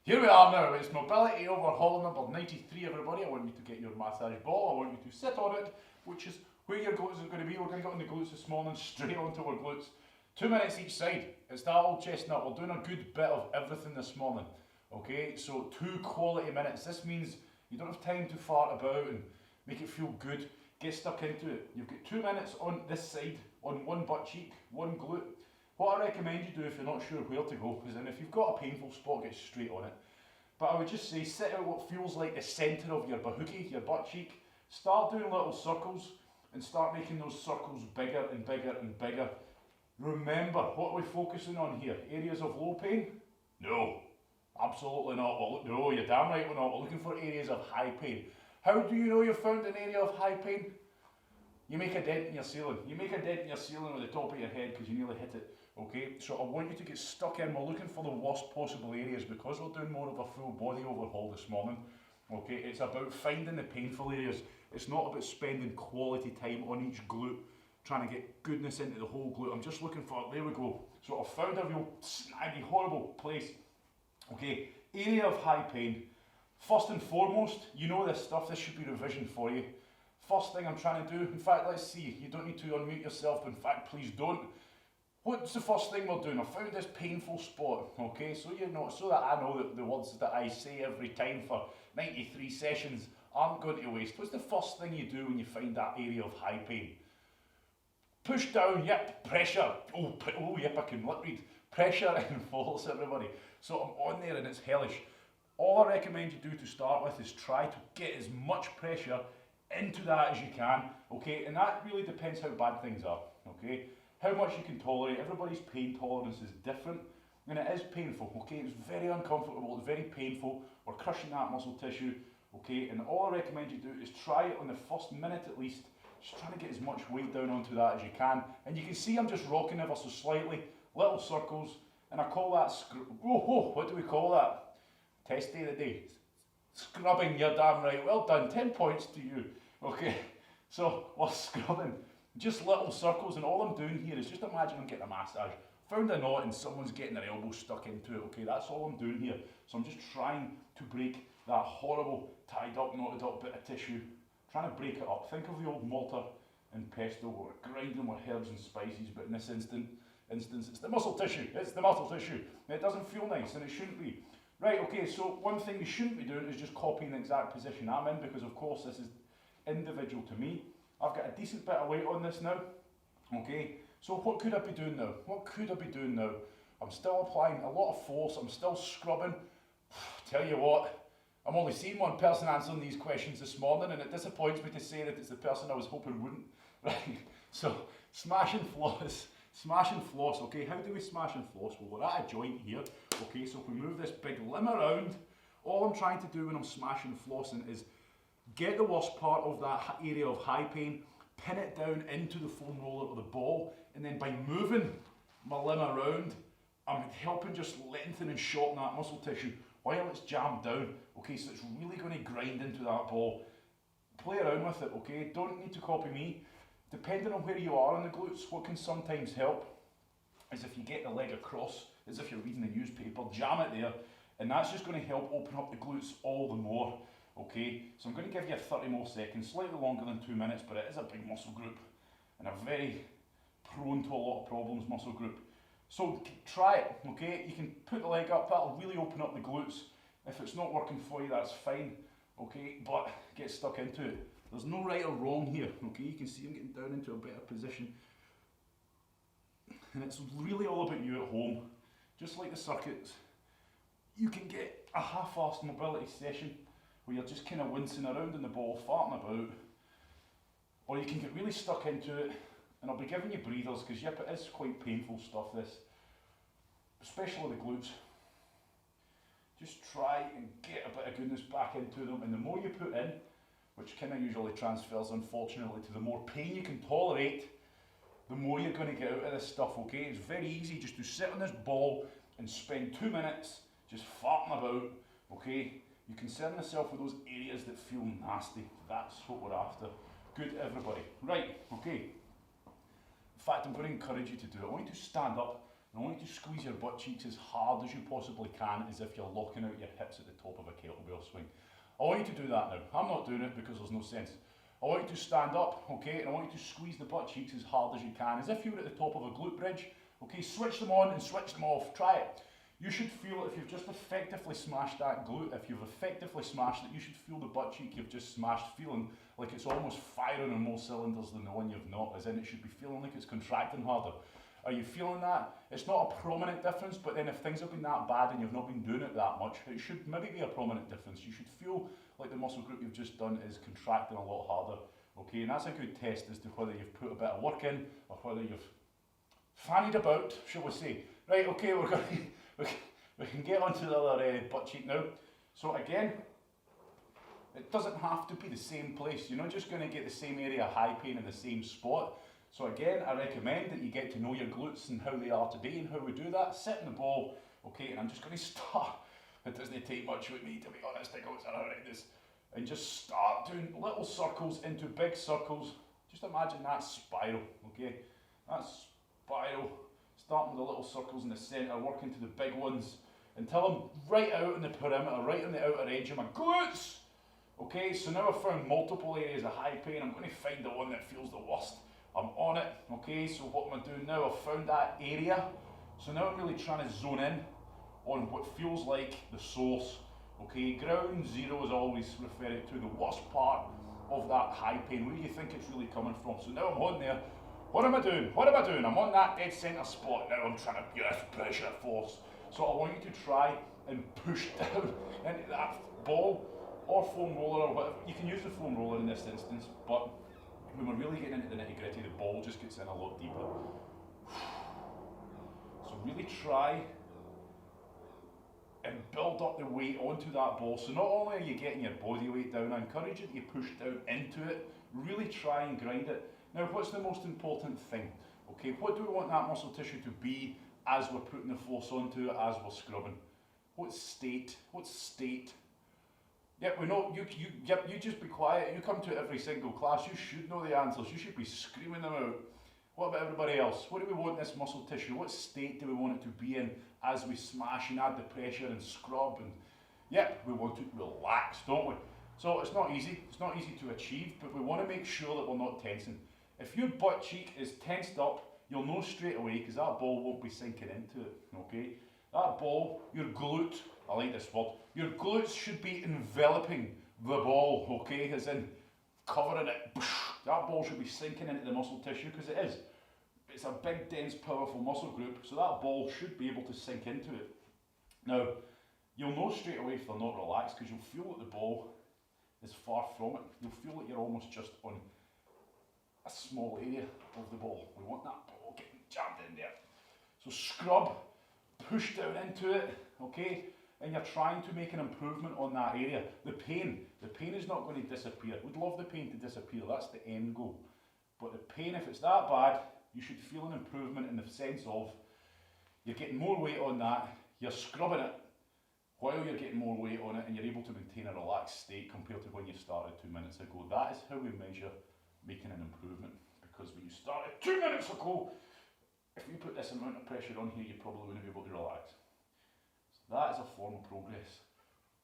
Here we are now, it's mobility overhaul number 93 everybody. I want you to get your massage ball, I want you to sit on it, which is where your glutes are going to be. We're going to get on the glutes this morning, straight onto our glutes. 2 minutes each side. It's that old chestnut. We're doing a good bit of everything this morning. Okay, so 2 quality minutes. This means you don't have time to fart about and make it feel good. Get stuck into it. You've got 2 minutes on this side, on one butt cheek, one glute. What I recommend you do if you're not sure where to go, is then if you've got a painful spot, get straight on it. But I would just say, sit out what feels like the centre of your bahookie, your butt cheek. Start doing little circles and start making those circles bigger and bigger and bigger. Remember, what are we focusing on here? Areas of low pain? No, absolutely not. Well, no, you're damn right we're not. We're looking for areas of high pain. How do you know you've found an area of high pain? You make a dent in your ceiling. You make a dent in your ceiling with the top of your head because you nearly hit it. Okay, so I want you to get stuck in. We're looking for the worst possible areas because we're doing more of a full body overhaul this morning. Okay, it's about finding the painful areas. It's not about spending quality time on each glute, trying to get goodness into the whole glute. I'm just looking for, there we go. So I've found a real snaggy, horrible place. Okay, area of high pain. First and foremost, you know this stuff, this should be revision for you. First thing I'm trying to do, in fact, let's see, you don't need to unmute yourself, but in fact, please don't. What's the first thing we're doing? I found this painful spot, okay, so you know, so that I know that the words that I say every time for 93 sessions aren't going to waste. What's the first thing you do when you find that area of high pain? Push down, yep, pressure. Oh yep, I can lip read. Pressure and force, everybody. So I'm on there and it's hellish. All I recommend you do to start with is try to get as much pressure into that as you can, okay, and that really depends how bad things are, okay. How much you can tolerate. Everybody's pain tolerance is different and it is painful, okay? It's very uncomfortable, it's very painful. We're crushing that muscle tissue, okay? And all I recommend you do is try it on the first minute at least. Just trying to get as much weight down onto that as you can. And you can see I'm just rocking ever so slightly, little circles, and I call that, what do we call that? Test day of the day. Scrubbing, you're damn right. Well done, 10 points to you, okay? So we're scrubbing. Just little circles, and all I'm doing here is just imagine I'm getting a massage. Found a knot and someone's getting their elbow stuck into it, okay? That's all I'm doing here. So I'm just trying to break that horrible tied up, knotted up bit of tissue. Trying to break it up. Think of the old mortar and pestle, where we're grinding with herbs and spices, but in this instance, it's the muscle tissue. It's the muscle tissue. It doesn't feel nice, and it shouldn't be. Right, okay, so one thing you shouldn't be doing is just copying the exact position I'm in, because of course this is individual to me. I've got a decent bit of weight on this now, okay, so what could I be doing now? What could I be doing now? I'm still applying a lot of force, I'm still scrubbing. Tell you what, I'm only seeing one person answering these questions this morning, and it disappoints me to say that it's the person I was hoping wouldn't. Right, so smash and floss. Smash and floss, okay, how do we smash and floss? Well, we're at a joint here, okay, so if we move this big limb around, all I'm trying to do when I'm smashing and flossing is get the worst part of that area of high pain, pin it down into the foam roller or the ball, and then by moving my limb around, I'm helping just lengthen and shorten that muscle tissue while it's jammed down, okay, so it's really going to grind into that ball. Play around with it, okay, don't need to copy me. Depending on where you are on the glutes, what can sometimes help is if you get the leg across, as if you're reading the newspaper, jam it there, and that's just going to help open up the glutes all the more, okay? So I'm going to give you 30 more seconds, slightly longer than 2 minutes, but it is a big muscle group, and a very prone to a lot of problems muscle group. So try it, okay? You can put the leg up, that'll really open up the glutes. If it's not working for you, that's fine, okay? But get stuck into it. There's no right or wrong here, okay? You can see I'm getting down into a better position. And it's really all about you at home. Just like the circuits, you can get a half-assed mobility session where you're just kind of wincing around in the ball, farting about. Or you can get really stuck into it, and I'll be giving you breathers, because yep, it is quite painful stuff, this. Especially the glutes. Just try and get a bit of goodness back into them, and the more you put in, which kind of usually transfers, unfortunately, to the more pain you can tolerate, the more you're going to get out of this stuff, okay? It's very easy just to sit on this ball and spend 2 minutes just farting about, okay? You concern yourself with those areas that feel nasty. That's what we're after. Good, everybody. Right, okay. In fact, I'm going to encourage you to do it. I want you to stand up And I want you to squeeze your butt cheeks as hard as you possibly can, as if you're locking out your hips at the top of a kettlebell swing. I want you to do that now. I'm not doing it because there's no sense. I want you to stand up, okay, and I want you to squeeze the butt cheeks as hard as you can, as if you were at the top of a glute bridge. Okay, switch them on and switch them off. Try it. You should feel, if you've just effectively smashed that glute, if you've effectively smashed it, you should feel the butt cheek you've just smashed feeling like it's almost firing on more cylinders than the one you've not, as in it should be feeling like it's contracting harder. Are you feeling that? It's not a prominent difference, but then if things have been that bad and you've not been doing it that much, it should maybe be a prominent difference. You should feel like the muscle group you've just done is contracting a lot harder. Okay, and that's a good test as to whether you've put a bit of work in or whether you've fannied about, shall we say. Right, okay, we can get onto the other butt cheek now. So again, it doesn't have to be the same place. You're not just going to get the same area of high pain in the same spot. So again, I recommend that you get to know your glutes and how they are today and how we do that. Sit in the ball, okay, and I'm just going to start. It doesn't take much with me, to be honest. I go, it's horrendous. And just start doing little circles into big circles. Just imagine that spiral, okay? That spiral, starting with the little circles in the centre, working to the big ones, until I'm right out in the perimeter, right on the outer edge of my glutes. Okay, so now I've found multiple areas of high pain. I'm going to find the one that feels the worst. I'm on it, okay, so what am I doing now? I've found that area. So now I'm really trying to zone in on what feels like the source. Okay, ground zero is always referring to the worst part of that high pain. Where do you think it's really coming from? So now I'm on there. What am I doing? What am I doing? I'm on that dead centre spot now. I'm trying to get pressure, force. So I want you to try and push down into that ball or foam roller or whatever. You can use the foam roller in this instance, but when we're really getting into the nitty gritty, the ball just gets in a lot deeper. So really try and build up the weight onto that ball. So not only are you getting your body weight down, I encourage you to push down into it. Really try and grind it. Now, what's the most important thing? Okay, what do we want that muscle tissue to be as we're putting the force onto it, as we're scrubbing? What state? What state? Yep, we know, you just be quiet. You come to every single class, you should know the answers. You should be screaming them out. What about everybody else? What do we want this muscle tissue? What state do we want it to be in as we smash and add the pressure and scrub? And yep, we want it relaxed, don't we? So it's not easy. It's not easy to achieve, but we want to make sure that we're not tensing. If your butt cheek is tensed up, you'll know straight away because that ball won't be sinking into it, okay? That ball, your glute, I like this word, your glutes should be enveloping the ball, okay? As in covering it. That ball should be sinking into the muscle tissue because it is. It's a big, dense, powerful muscle group, so that ball should be able to sink into it. Now, you'll know straight away if they're not relaxed because you'll feel that the ball is far from it. You'll feel like you're almost just on a small area of the ball. We want that ball getting jammed in there. So scrub, push down into it, okay? And you're trying to make an improvement on that area. The pain is not going to disappear. We'd love the pain to disappear, that's the end goal. But the pain, if it's that bad, you should feel an improvement in the sense of you're getting more weight on that, you're scrubbing it while you're getting more weight on it, and you're able to maintain a relaxed state compared to when you started 2 minutes ago. That is how we measure making an improvement. Because when you started 2 minutes ago, if you put this amount of pressure on here, you probably wouldn't be able to relax. That is a form of progress.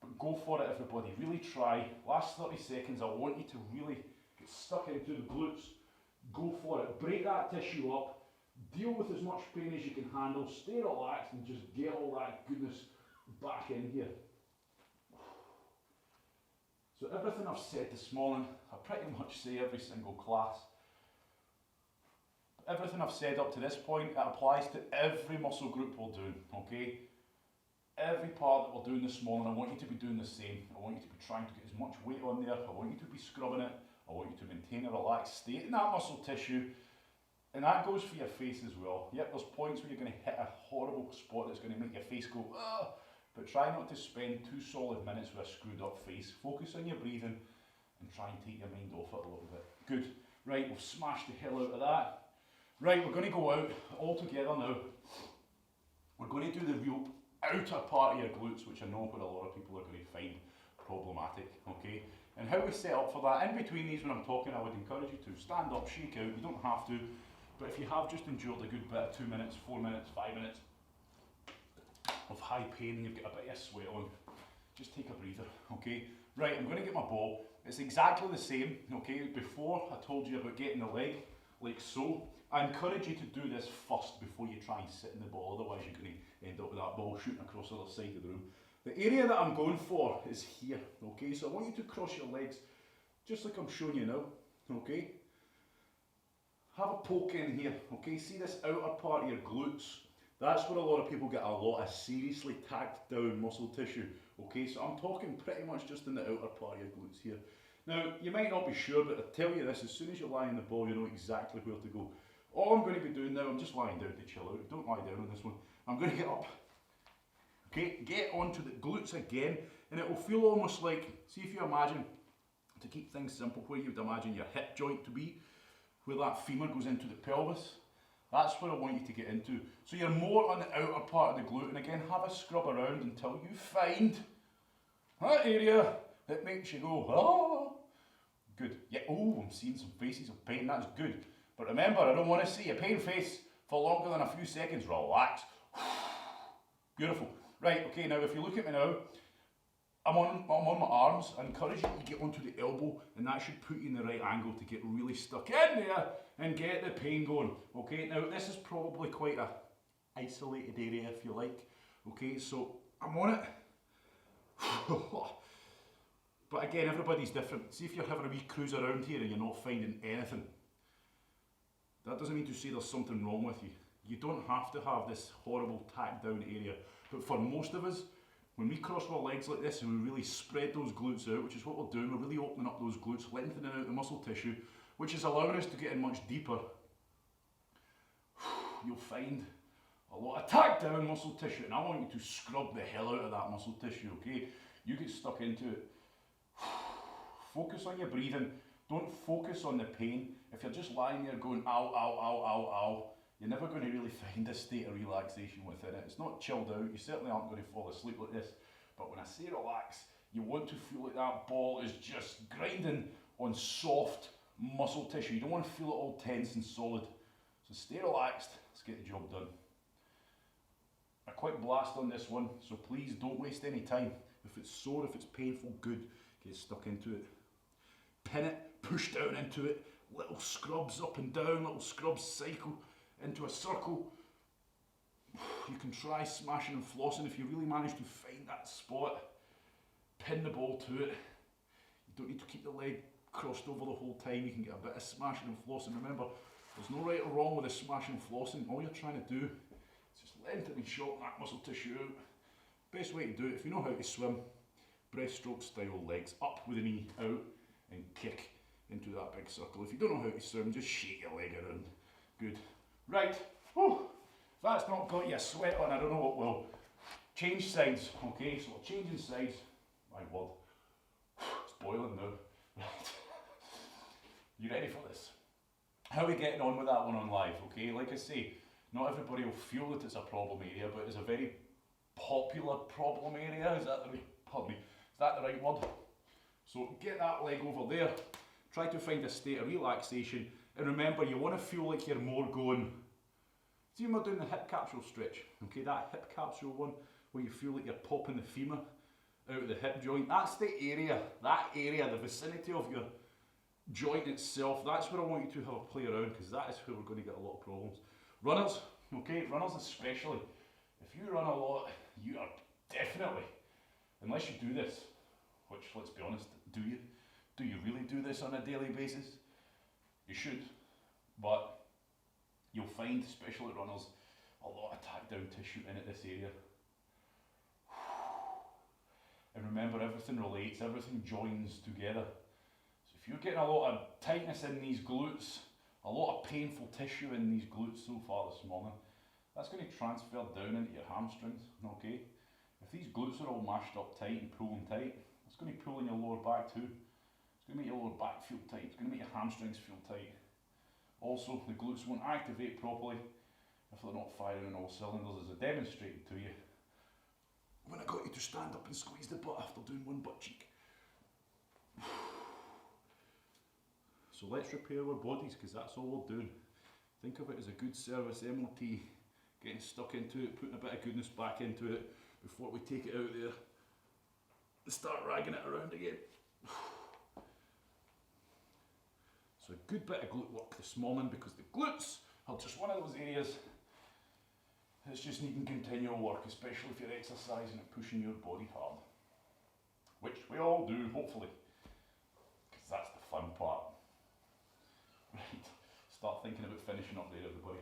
But go for it, everybody. Really try. Last 30 seconds, I want you to really get stuck into the glutes. Go for it. Break that tissue up. Deal with as much pain as you can handle. Stay relaxed and just get all that goodness back in here. So everything I've said this morning, I pretty much say every single class. Everything I've said up to this point, it applies to every muscle group we're doing, okay? Every part that we're doing this morning, I want you to be doing the same. I want you to be trying to get as much weight on there. I want you to be scrubbing it. I want you to maintain a relaxed state in that muscle tissue. And that goes for your face as well. Yep, there's points where you're going to hit a horrible spot that's going to make your face go, ugh. But try not to spend 2 solid minutes with a screwed up face. Focus on your breathing and try and take your mind off it a little bit. Good. Right, we've smashed the hell out of that. Right, we're going to go out all together now. We're going to do the real outer part of your glutes, which I know what a lot of people are going to find problematic, okay? And how we set up for that, in between these when I'm talking, I would encourage you to stand up, shake out, you don't have to, But if you have just endured a good bit of 2 minutes, 4 minutes, 5 minutes of high pain and you've got a bit of sweat on, just take a breather, okay? Right, I'm going to get my ball. It's exactly the same, okay? Before I told you about getting the leg, like so. I encourage you to do this first before you try and sit in the ball, otherwise you're going to end up with that ball shooting across the other side of the room. The area that I'm going for is here, okay? So I want you to cross your legs, just like I'm showing you now, okay? Have a poke in here, okay? See this outer part of your glutes? That's where a lot of people get a lot of seriously tacked down muscle tissue, okay? So I'm talking pretty much just in the outer part of your glutes here. Now, you might not be sure, but I tell you this, as soon as you lie in the ball, you know exactly where to go. All I'm going to be doing now, I'm just lying down to chill out. Don't lie down on this one. I'm going to get up. Okay, get onto the glutes again, and it will feel almost like, see if you imagine, to keep things simple, where you would imagine your hip joint to be, where that femur goes into the pelvis. That's where I want you to get into. So you're more on the outer part of the glute, and again, have a scrub around until you find that area that makes you go, oh. Good. Yeah, oh, I'm seeing some faces of pain, that's good. But remember, I don't want to see a pain face for longer than a few seconds. Relax. Beautiful. Right, okay, now if you look at me now, I'm on my arms. I encourage you to get onto the elbow, and that should put you in the right angle to get really stuck in there and get the pain going. Okay, now this is probably quite a isolated area, if you like. Okay, so I'm on it. But again, everybody's different. See if you're having a wee cruise around here and you're not finding anything. That doesn't mean to say there's something wrong with you. You don't have to have this horrible tacked down area. But for most of us, when we cross our legs like this and we really spread those glutes out, which is what we're doing, we're really opening up those glutes, lengthening out the muscle tissue, which is allowing us to get in much deeper, you'll find a lot of tacked down muscle tissue. And I want you to scrub the hell out of that muscle tissue, okay? You get stuck into it. Focus on your breathing. Don't focus on the pain. If you're just lying there going ow, ow, ow, ow, ow, you're never going to really find a state of relaxation within it. It's not chilled out. You certainly aren't going to fall asleep like this. But when I say relax, you want to feel like that ball is just grinding on soft muscle tissue. You don't want to feel it all tense and solid. So stay relaxed. Let's get the job done. A quick blast on this one, so please don't waste any time. If it's sore, if it's painful, good. Get stuck into it. Pin it, push down into it. Little scrubs up and down, little scrubs cycle into a circle. You can try smashing and flossing if you really manage to find that spot. Pin the ball to it. You don't need to keep the leg crossed over the whole time. You can get a bit of smashing and flossing. Remember, there's no right or wrong with the smashing and flossing. All you're trying to do is just lengthen and shorten that muscle tissue out. Best way to do it, if you know how to swim, breaststroke style, legs up with the knee out and kick into that big circle. If you don't know how to swim, just shake your leg around. Good. Right. Whew. If that's not got you a sweat on, I don't know what will. Change sides. Okay, so we're changing sides. My word. It's boiling now. Right. You ready for this? How are we getting on with that one on live? Okay, like I say, not everybody will feel that it's a problem area, but it's a very popular problem area. Is that the right, pardon me, is that the right word? So get that leg over there. Try to find a state of relaxation. And remember, you want to feel like you're more going. See when we're doing the hip capsule stretch, okay, that hip capsule one, where you feel like you're popping the femur out of the hip joint, that's the area, the vicinity of your joint itself, that's where I want you to have a play around, because that is where we're going to get a lot of problems. Runners, okay, runners especially, if you run a lot, you are definitely, unless you do this, which let's be honest, do you? Do you really do this on a daily basis? You should, but you'll find, especially runners, a lot of tacked down tissue in this area. And remember, everything relates, everything joins together. So if you're getting a lot of tightness in these glutes, a lot of painful tissue in these glutes so far this morning, that's going to transfer down into your hamstrings, okay? If these glutes are all mashed up tight and pulling tight, it's going to pull in your lower back too. It's going to make your lower back feel tight, it's going to make your hamstrings feel tight. Also, the glutes won't activate properly if they're not firing on all cylinders, as I demonstrated to you when I got you to stand up and squeeze the butt after doing one butt cheek. So let's repair our bodies, because that's all we're doing. Think of it as a good service MOT, getting stuck into it, putting a bit of goodness back into it before we take it out there and start ragging it around again. So a good bit of glute work this morning, because the glutes are just one of those areas that's just needing continual work, especially if you're exercising and pushing your body hard. Which we all do, hopefully, because that's the fun part. Right, start thinking about finishing up there, everybody.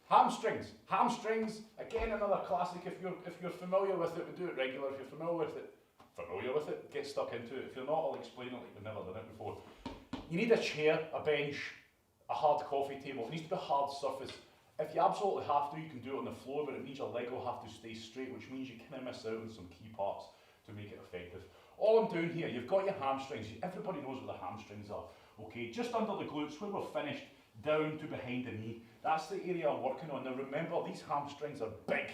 Hamstrings. Hamstrings, again another classic. If you're familiar with it, we do it regular. If you're familiar with it, get stuck into it. If you're not, I'll explain it like you've never done it before. You need a chair, a bench, a hard coffee table. It needs to be a hard surface. If you absolutely have to, you can do it on the floor, but it means your leg will have to stay straight, which means you kind of miss out on some key parts to make it effective. All I'm doing here, you've got your hamstrings. Everybody knows what the hamstrings are. Okay, just under the glutes, where we're finished, down to behind the knee. That's the area I'm working on. Now remember, these hamstrings are big,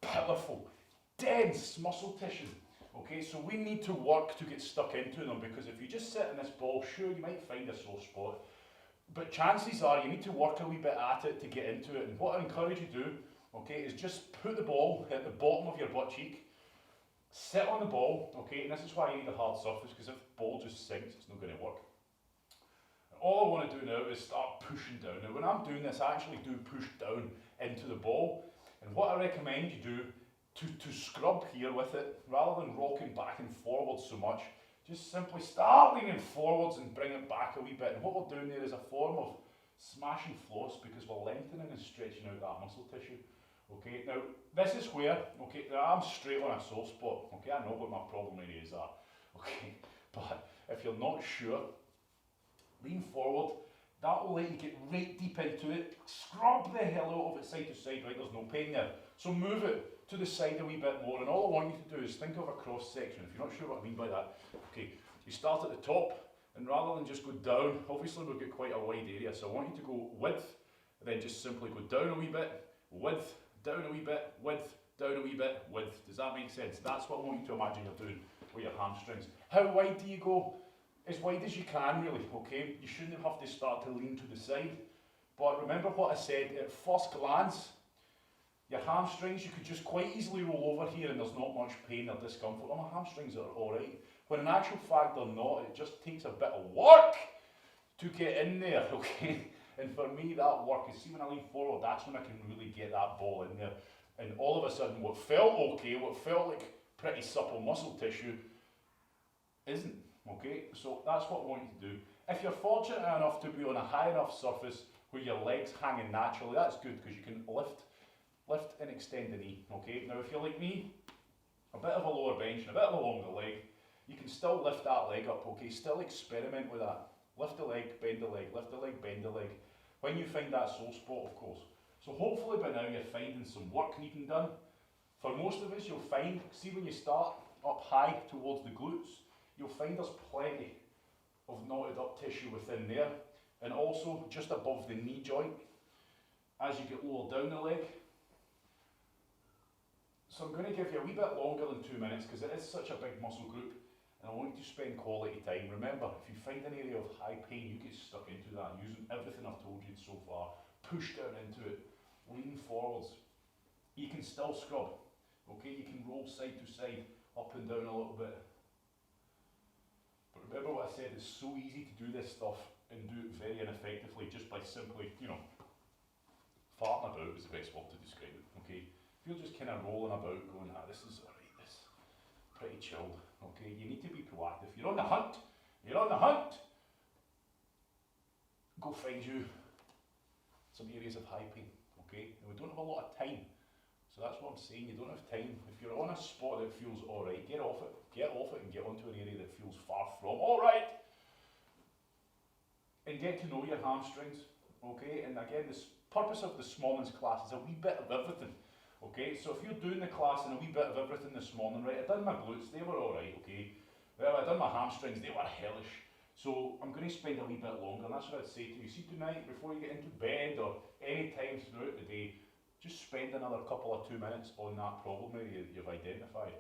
powerful, dense muscle tissue. Okay, so we need to work to get stuck into them, because if you just sit in this ball, sure, you might find a sore spot, but chances are you need to work a wee bit at it to get into it. And what I encourage you to do, okay, is just put the ball at the bottom of your butt cheek, sit on the ball, okay, and this is why you need a hard surface, because if the ball just sinks, it's not going to work. And all I want to do now is start pushing down. Now when I'm doing this, I actually do push down into the ball, and what I recommend you do to scrub here with it, rather than rocking back and forwards so much, just simply start leaning forwards and bring it back a wee bit. And what we're doing there is a form of smash and floss, because we're lengthening and stretching out that muscle tissue. Okay, now this is where, okay, I'm straight on a sore spot. Okay, I know what my problem areas are. Okay, but if you're not sure, lean forward. That will let you get right deep into it. Scrub the hell out of it side to side, right? There's no pain there. So move it to the side a wee bit more, and all I want you to do is think of a cross section. If you're not sure what I mean by that, okay, you start at the top, and rather than just go down, obviously we've got quite a wide area, so I want you to go width, and then just simply go down a wee bit, width, down a wee bit, width, down a wee bit, width. Does that make sense? That's what I want you to imagine you're doing with your hamstrings. How wide do you go? As wide as you can, really, okay? You shouldn't have to start to lean to the side, but remember what I said, at first glance, your hamstrings, you could just quite easily roll over here and there's not much pain or discomfort. Oh, my hamstrings are alright. When in actual fact they're not, it just takes a bit of work to get in there, okay? And for me, that work is, see when I lean forward, that's when I can really get that ball in there. And all of a sudden, what felt okay, what felt like pretty supple muscle tissue, isn't, okay? So that's what I want you to do. If you're fortunate enough to be on a high enough surface where your legs hanging naturally, that's good, because you can lift and extend the knee, okay? Now if you're like me, a bit of a lower bench and a bit of a longer leg, you can still lift that leg up, okay? Still experiment with that. Lift the leg, bend the leg, lift the leg, bend the leg. When you find that sore spot, of course. So hopefully by now you're finding some work needing done. For most of us, you'll find, see when you start up high towards the glutes, you'll find there's plenty of knotted up tissue within there. And also just above the knee joint, as you get lower down the leg. So I'm going to give you a wee bit longer than 2 minutes, because it is such a big muscle group, and I want you to spend quality time. Remember, if you find an area of high pain, you get stuck into that, using everything I've told you so far. Push down into it, lean forwards. You can still scrub, okay? You can roll side to side, up and down a little bit. But remember what I said, it's so easy to do this stuff and do it very ineffectively just by simply, you know, farting about is the best word to describe it, okay? If you're just kind of rolling about going, ah, this is alright, this is pretty chilled, okay? You need to be proactive. You're on the hunt, go find you some areas of high pain, okay? And we don't have a lot of time, so that's what I'm saying, you don't have time. If you're on a spot that feels alright, get off it and get onto an area that feels far from alright. And get to know your hamstrings, okay? And again, the purpose of this morning's class is a wee bit of everything. Okay, so if you're doing the class and a wee bit of everything this morning, right, I done my glutes, they were alright, okay. Well, I done my hamstrings, they were hellish. So I'm going to spend a wee bit longer, and that's what I'd say to you. See, tonight, before you get into bed or any time throughout the day, just spend another couple of 2 minutes on that problem area that you've identified.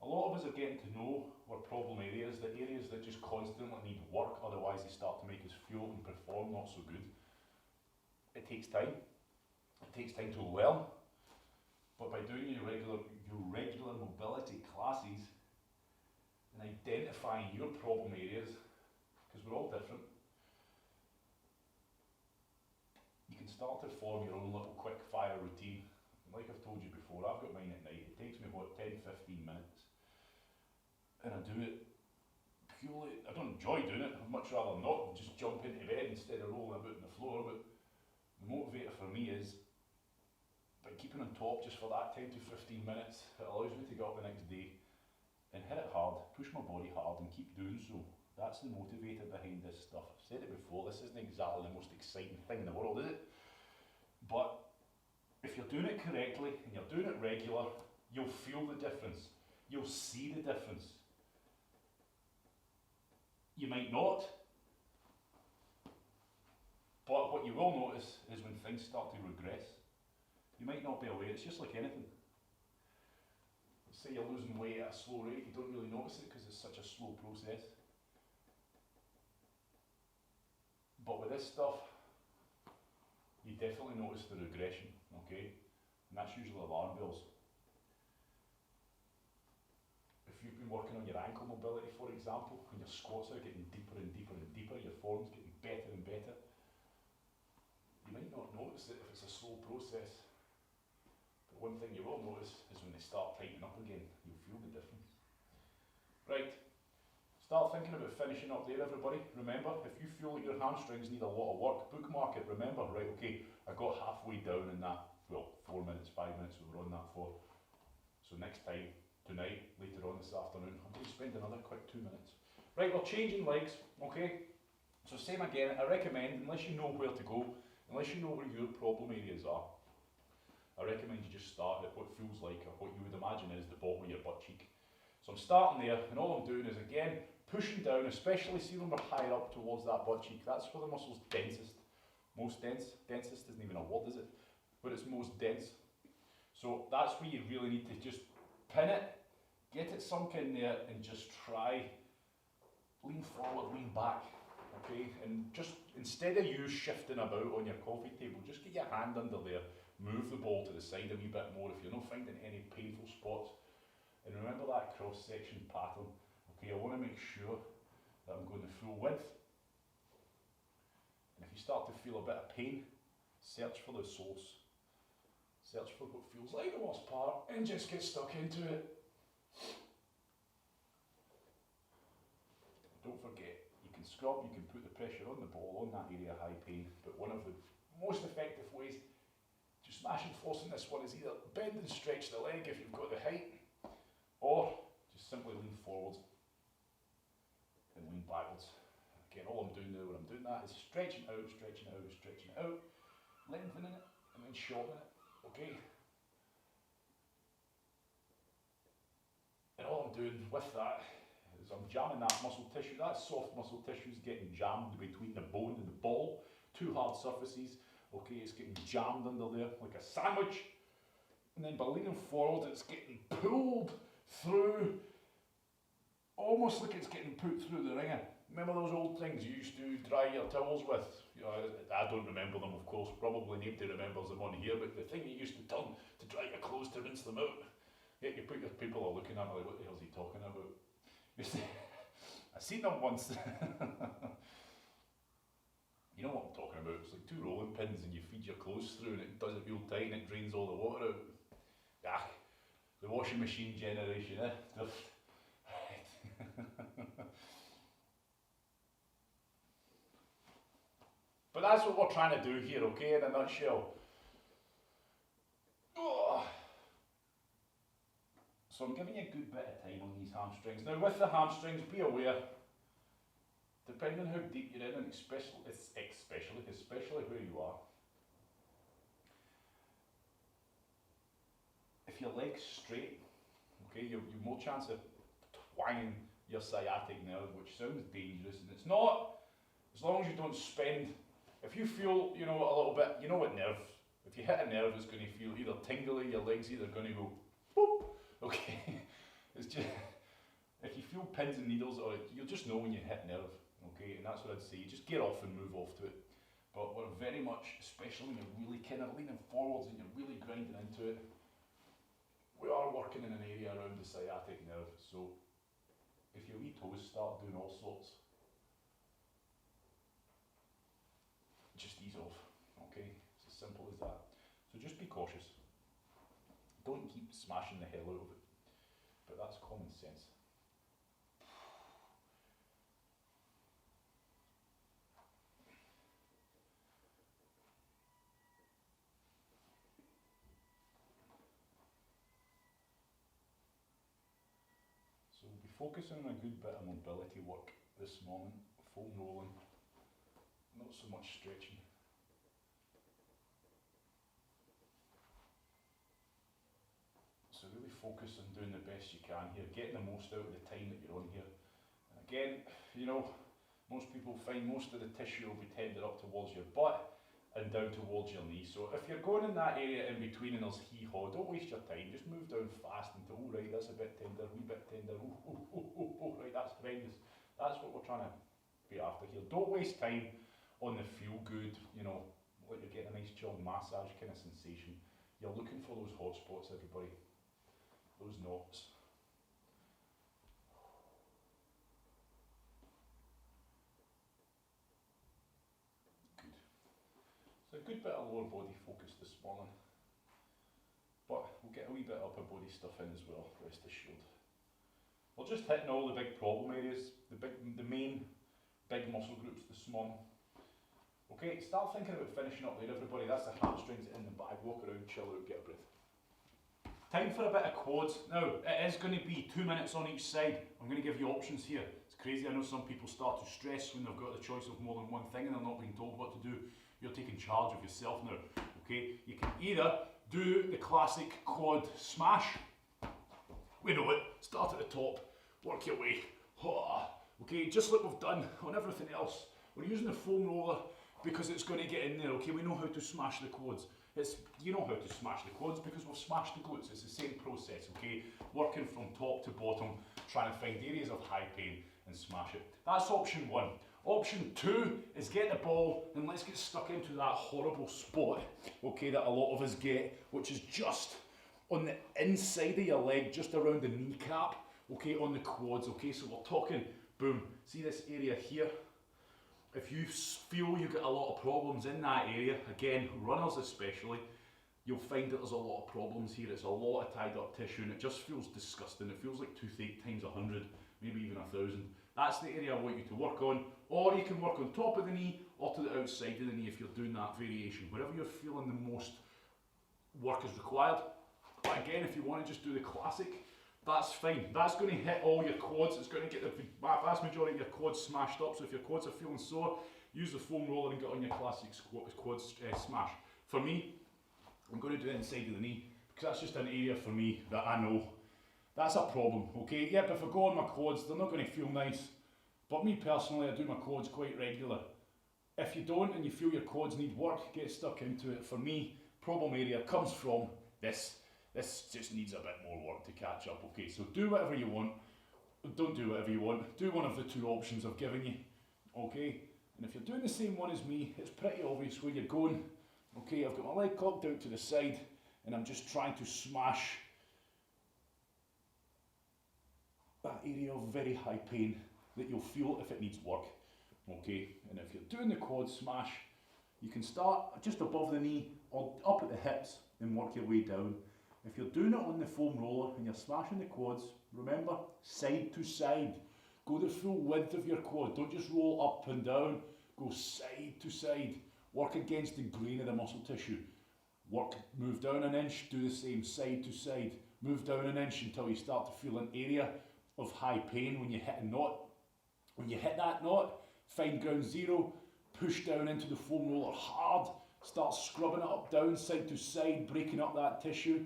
A lot of us are getting to know our problem areas, the areas that just constantly need work, otherwise they start to make us feel and perform not so good. it takes time. It takes time to learn. But by doing your regular mobility classes and identifying your problem areas, because we're all different, you can start to form your own little quick fire routine. And like I've told you before, I've got mine at night. It takes me, what, 10-15 minutes. And I do it purely, I don't enjoy doing it, I'd much rather not just jump into bed instead of rolling about on the floor, but the motivator for me is by keeping on top just for that 10 to 15 minutes, it allows me to get up the next day and hit it hard, push my body hard and keep doing so. That's the motivator behind this stuff. I've said it before, this isn't exactly the most exciting thing in the world, is it? But if you're doing it correctly and you're doing it regular, you'll feel the difference. You'll see the difference. You might not, but what you will notice is when things start to regress. You might not be aware, it's just like anything. Let's say you're losing weight at a slow rate, you don't really notice it because it's such a slow process. But with this stuff, you definitely notice the regression, okay? And that's usually alarm bells. If you've been working on your ankle mobility, for example, and your squats are getting deeper and deeper and deeper, your form's getting better and better, you might not notice it if it's a slow process. But one thing you will notice is when they start tightening up again, you'll feel the difference. Right, start thinking about finishing up there, everybody. Remember, if you feel like your hamstrings need a lot of work, bookmark it. Remember, right, okay, I got halfway down in that, well, 4 minutes, 5 minutes we were on that for. So next time, tonight, later on this afternoon, I'm going to spend another quick 2 minutes. Right, we're changing legs, okay? So same again, I recommend, unless you know where to go, unless you know where your problem areas are, I recommend you just start at what feels like, or what you would imagine is the bottom of your butt cheek. So I'm starting there, and all I'm doing is, again, pushing down, especially see when we're higher up towards that butt cheek. That's where the muscle's densest. Most dense. Densest isn't even a word, is it? But it's most dense. So that's where you really need to just pin it, get it sunk in there, and just try, lean forward, lean back, okay? And just, instead of you shifting about on your coffee table, just get your hand under there, move the ball to the side a wee bit more if you're not finding any painful spots. And remember that cross-section pattern, okay? I want to make sure that I'm going the full width. And if you start to feel a bit of pain, search for the source. Search for what feels like the worst part and just get stuck into it. Don't forget, you can scrub, you can put the pressure on the ball, on that area of high pain, but one of the most effective ways to smash and force in this one is either bend and stretch the leg if you've got the height, or just simply lean forwards and lean backwards. Again, all I'm doing now when I'm doing that is stretching out, stretching out, stretching out, lengthening it, and then shortening it. Okay, and all I'm doing with that is I'm jamming that muscle tissue. That soft muscle tissue is getting jammed between the bone and the ball. Two hard surfaces. Okay, it's getting jammed under there like a sandwich. And then by leaning forward, it's getting pulled through, almost like it's getting put through the ringer. Remember those old things you used to dry your towels with? You know, I don't remember them, of course, probably nobody remembers them on here, but the thing you used to turn to dry your clothes to rinse them out. Yet you put your people are looking at me like, what the hell is he talking about? I seen them once. You know what I'm talking about, it's like two rolling pins and you feed your clothes through and it does it real tight and it drains all the water out. Ah, the washing machine generation, eh? But that's what we're trying to do here, okay, in a nutshell. Oh. So I'm giving you a good bit of time on these hamstrings. Now with the hamstrings, be aware, depending on how deep you're in, and especially where you are, if your leg's straight, okay, you've more chance of twanging your sciatic nerve, which sounds dangerous, and it's not, as long as you don't spend. If you feel, you know, a little bit, you know what nerve, if you hit a nerve, it's going to feel either tingly, your leg's either going to go boop, okay, it's just, if you feel pins and needles, or you'll just know when you hit nerve, okay, and that's what I'd say, just get off and move off to it. but we're very much, especially when you're really kind of leaning forwards and you're really grinding into it, we are working in an area around the sciatic nerve, so if your wee toes start doing all sorts, just ease off, okay? It's as simple as that. So just be cautious. Don't keep smashing the hell out of it, but that's common sense. So we'll be focusing on a good bit of mobility work this morning, foam rolling, not so much stretching. So really focus on doing the best you can here, getting the most out of the time that you're on here. And again, you know, most people find most of the tissue will be tended up towards your butt and down towards your knee. So if you're going in that area in between and there's hee-haw, don't waste your time, just move down fast until, oh right, that's a bit tender, a wee bit tender, right, that's horrendous. That's what we're trying to be after here. Don't waste time on the feel-good, you know, like you're getting a nice chilled massage kind of sensation. You're looking for those hot spots, everybody, those knots. A good bit of lower body focus this morning, but we'll get a wee bit of upper body stuff in as well, rest assured. We're just hitting all the big problem areas, the main big muscle groups this morning. Okay, start thinking about finishing up there, everybody. That's the hamstrings in the back. Walk around, chill out, get a breath. Time for a bit of quads. Now, it is going to be 2 minutes on each side. I'm going to give you options here. It's crazy, I know some people start to stress when they've got the choice of more than one thing and they're not being told what to do. You're taking charge of yourself now, okay? You can either do the classic quad smash. We know it. Start at the top, work your way. Okay, just like we've done on everything else. We're using the foam roller because it's going to get in there, okay? We know how to smash the quads. You know how to smash the quads because we've smashed the glutes. It's the same process, okay? Working from top to bottom, trying to find areas of high pain and smash it. That's option one. Option two is get the ball and let's get stuck into that horrible spot, okay, that a lot of us get, which is just on the inside of your leg, just around the kneecap, okay, on the quads, okay, so we're talking, boom, see this area here? If you feel you've got a lot of problems in that area, again, runners especially, you'll find that there's a lot of problems here. It's a lot of tied up tissue and it just feels disgusting. It feels like toothache times 100, maybe even 1,000. That's the area I want you to work on, or you can work on top of the knee or to the outside of the knee if you're doing that variation. Wherever you're feeling the most work is required. But again, if you want to just do the classic, that's fine. That's going to hit all your quads. It's going to get the vast majority of your quads smashed up. So if your quads are feeling sore, use the foam roller and get on your classic quad smash. For me, I'm going to do it inside of the knee because that's just an area for me that I know that's a problem, okay? Yep, if I go on my quads, they're not going to feel nice. But me personally, I do my quads quite regular. If you don't and you feel your quads need work, get stuck into it. For me, problem area comes from this. This just needs a bit more work to catch up, okay? So do whatever you want. Don't do whatever you want. Do one of the two options I've given you, okay? And if you're doing the same one as me, it's pretty obvious where you're going. Okay, I've got my leg cocked out to the side and I'm just trying to smash that area of very high pain that you'll feel if it needs work, okay? And if you're doing the quad smash, you can start just above the knee or up at the hips and work your way down. If you're doing it on the foam roller and you're smashing the quads, remember, side to side. Go the full width of your quad, don't just roll up and down, go side to side. Work against the grain of the muscle tissue. Move down an inch, do the same, side to side. Move down an inch until you start to feel an area of high pain when you hit a knot. When you hit that knot, find ground zero, push down into the foam roller hard, start scrubbing it up, down, side to side, breaking up that tissue.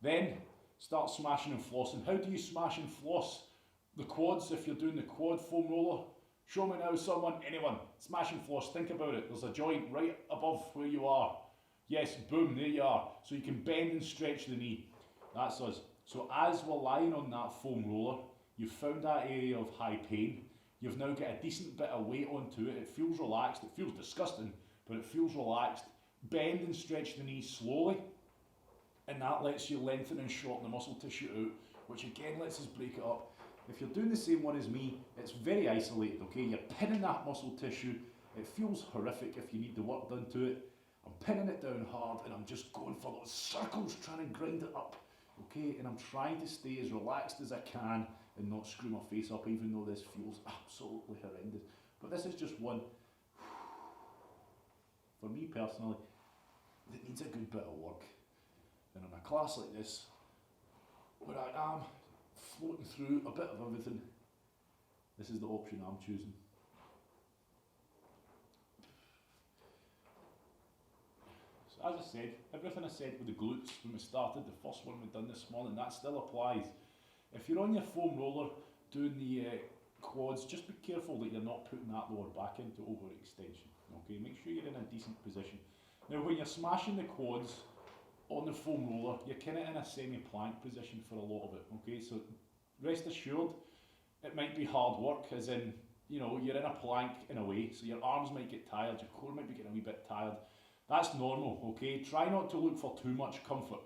Then start smashing and flossing. How do you smash and floss the quads if you're doing the quad foam roller? Show me now, someone, anyone. Smash and floss, think about it. There's a joint right above where you are. Yes, boom, there you are. So you can bend and stretch the knee. That's us. So as we're lying on that foam roller, you've found that area of high pain. You've now got a decent bit of weight onto it. It feels relaxed, it feels disgusting, but it feels relaxed. Bend and stretch the knees slowly, and that lets you lengthen and shorten the muscle tissue out, which again lets us break it up. If you're doing the same one as me, it's very isolated, okay? You're pinning that muscle tissue. It feels horrific if you need the work done to it. I'm pinning it down hard and I'm just going for those circles, trying to grind it up, okay? And I'm trying to stay as relaxed as I can and not screw my face up, even though this feels absolutely horrendous. But this is just one, for me personally, that needs a good bit of work. And on a class like this, where I am floating through a bit of everything, this is the option I'm choosing. So as I said, everything I said with the glutes when we started, the first one we've done this morning, that still applies. If you're on your foam roller doing the quads, just be careful that you're not putting that lower back into overextension. Okay, make sure you're in a decent position. Now when you're smashing the quads on the foam roller, you're kind of in a semi-plank position for a lot of it. Okay, so rest assured, it might be hard work, as in, you know, you're in a plank in a way, so your arms might get tired, your core might be getting a wee bit tired. That's normal, okay? Try not to look for too much comfort,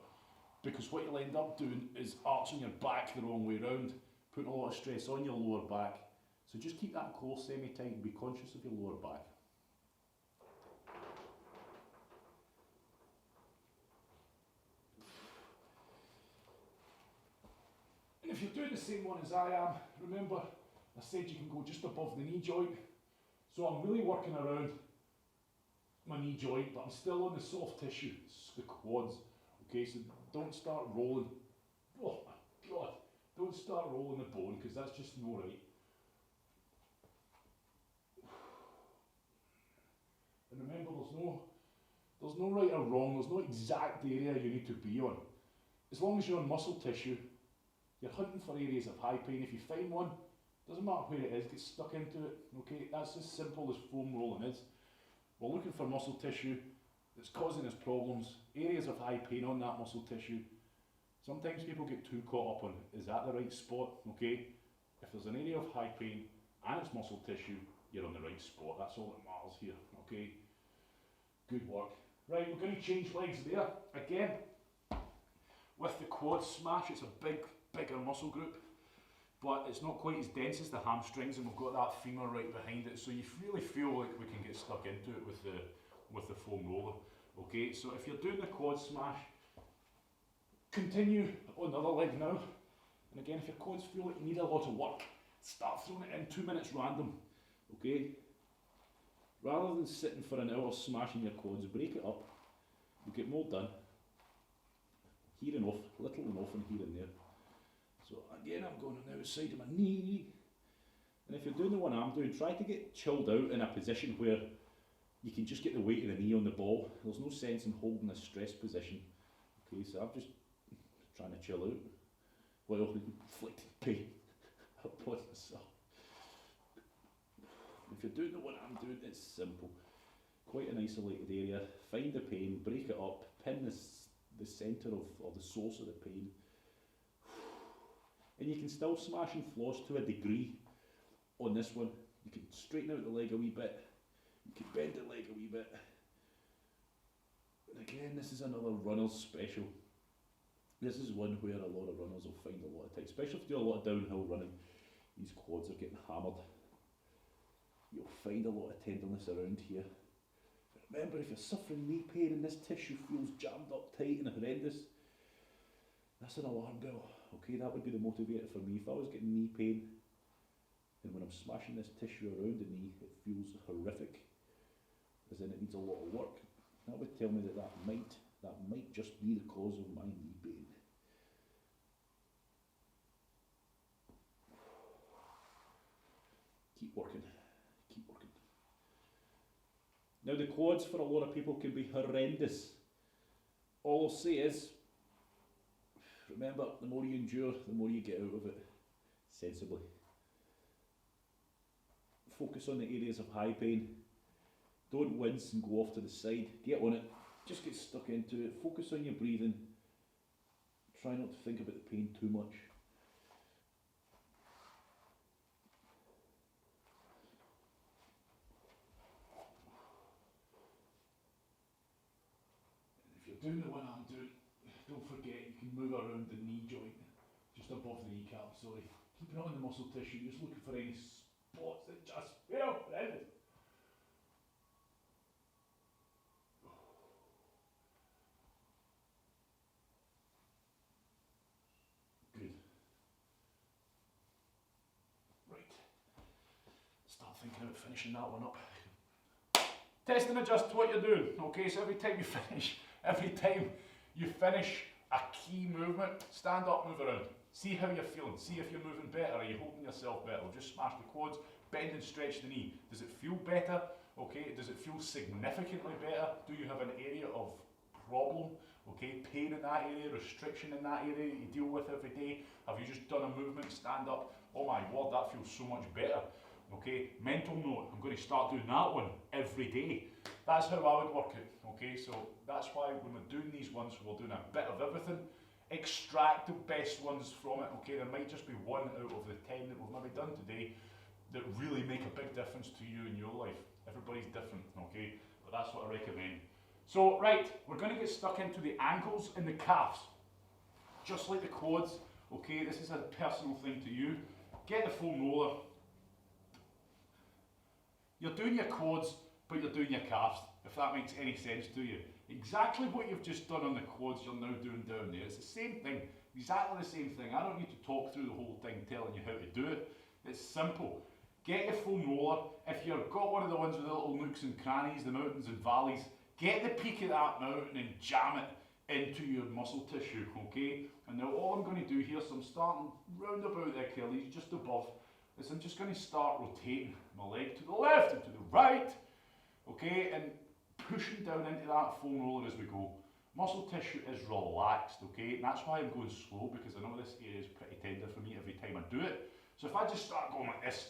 because what you'll end up doing is arching your back the wrong way around, putting a lot of stress on your lower back. So just keep that core semi-tight and be conscious of your lower back. And if you're doing the same one as I am, remember I said you can go just above the knee joint. So I'm really working around my knee joint, but I'm still on the soft tissue, the quads. Okay, so don't start rolling. Oh my God, don't start rolling the bone, because that's just no right. And remember, there's no right or wrong, there's no exact area you need to be on. As long as you're on muscle tissue, you're hunting for areas of high pain. If you find one, doesn't matter where it is, get stuck into it. Okay, that's as simple as foam rolling is. We're looking for muscle tissue that's causing us problems, areas of high pain on that muscle tissue. Sometimes people get too caught up on, is that the right spot? Okay, if there's an area of high pain and it's muscle tissue, you're on the right spot. That's all that matters here. Okay, good work. Right, we're going to change legs there. Again, with the quad smash, it's a bigger muscle group, but it's not quite as dense as the hamstrings, and we've got that femur right behind it, so you really feel like we can get stuck into it with the foam roller. Okay, so if you're doing the quad smash, continue on the other leg now. And again, if your quads feel like you need a lot of work, start throwing it in 2 minutes random. Okay, rather than sitting for an hour smashing your quads, break it up. You get more done. Here and off, little and often here and there. So again, I'm going on the outside of my knee. And if you're doing the one I'm doing, try to get chilled out in a position where you can just get the weight of the knee on the ball. There's no sense in holding a stress position. Okay, so I'm just trying to chill out while inflicting pain upon myself. If you're doing the one I'm doing, it's simple. Quite an isolated area. Find the pain, break it up, pin the centre of, or the source of the pain. And you can still smash and floss to a degree on this one. You can straighten out the leg a wee bit. You can bend the leg a wee bit. And again, this is another runner's special. This is one where a lot of runners will find a lot of time, especially if you do a lot of downhill running. These quads are getting hammered. You'll find a lot of tenderness around here. Remember, if you're suffering knee pain and this tissue feels jammed up tight and horrendous, that's an alarm bell. Okay, that would be the motivator for me. If I was getting knee pain, and when I'm smashing this tissue around the knee, it feels horrific, as in it needs a lot of work, that would tell me that that might just be the cause of my knee pain. Keep working, keep working. Now the quads for a lot of people can be horrendous. All I'll say is, remember, the more you endure, the more you get out of it, sensibly. Focus on the areas of high pain. Don't wince and go off to the side. Get on it. Just get stuck into it. Focus on your breathing. Try not to think about the pain too much. doing the one I'm doing, don't forget you can move around the knee joint, just above the kneecap, sorry. Keeping it on the muscle tissue, just looking for any spots that just feel horrendous. Good. Right. Start thinking about finishing that one up. Test and adjust what you're doing, okay? So every time you finish a key movement, stand up, move around. See how you're feeling, see if you're moving better, are you holding yourself better? Just smash the quads, bend and stretch the knee. Does it feel better? Okay, does it feel significantly better? Do you have an area of problem? Okay, pain in that area, restriction in that area that you deal with every day? Have you just done a movement, stand up? Oh my word, that feels so much better. Okay, mental note, I'm going to start doing that one every day. That's how I would work it. Okay, so that's why when we're doing these ones, we're doing a bit of everything. Extract the best ones from it. Okay, there might just be one out of the 10 that we've maybe done today that really make a big difference to you in your life. Everybody's different, okay, but that's what I recommend. So, right, we're going to get stuck into the ankles and the calves. Just like the quads, okay, this is a personal thing to you. Get the foam roller. You're doing your quads, but you're doing your calves, if that makes any sense to you. Exactly what you've just done on the quads, you're now doing down there. It's the same thing, exactly the same thing. I don't need to talk through the whole thing telling you how to do it. It's simple. Get your foam roller. If you've got one of the ones with the little nooks and crannies, the mountains and valleys, get the peak of that mountain and jam it into your muscle tissue, okay? And now all I'm going to do here, so I'm starting round about the Achilles, just above, is I'm just going to start rotating my leg to the left and to the right, okay, and pushing down into that foam roller as we go. Muscle tissue is relaxed, okay, and that's why I'm going slow, because I know this area is pretty tender for me every time I do it. So if I just start going like this,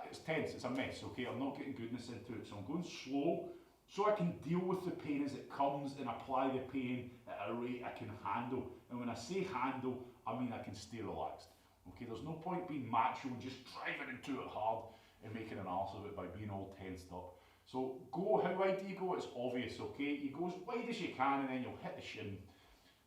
it's tense, it's a mess, okay, I'm not getting goodness into it, so I'm going slow, so I can deal with the pain as it comes and apply the pain at a rate I can handle. And when I say handle, I mean I can stay relaxed. Okay, there's no point being macho and just driving into it hard and making an arse of it by being all tensed up. So go, how wide do you go? It's obvious, okay? You go as wide as you can and then you'll hit the shin.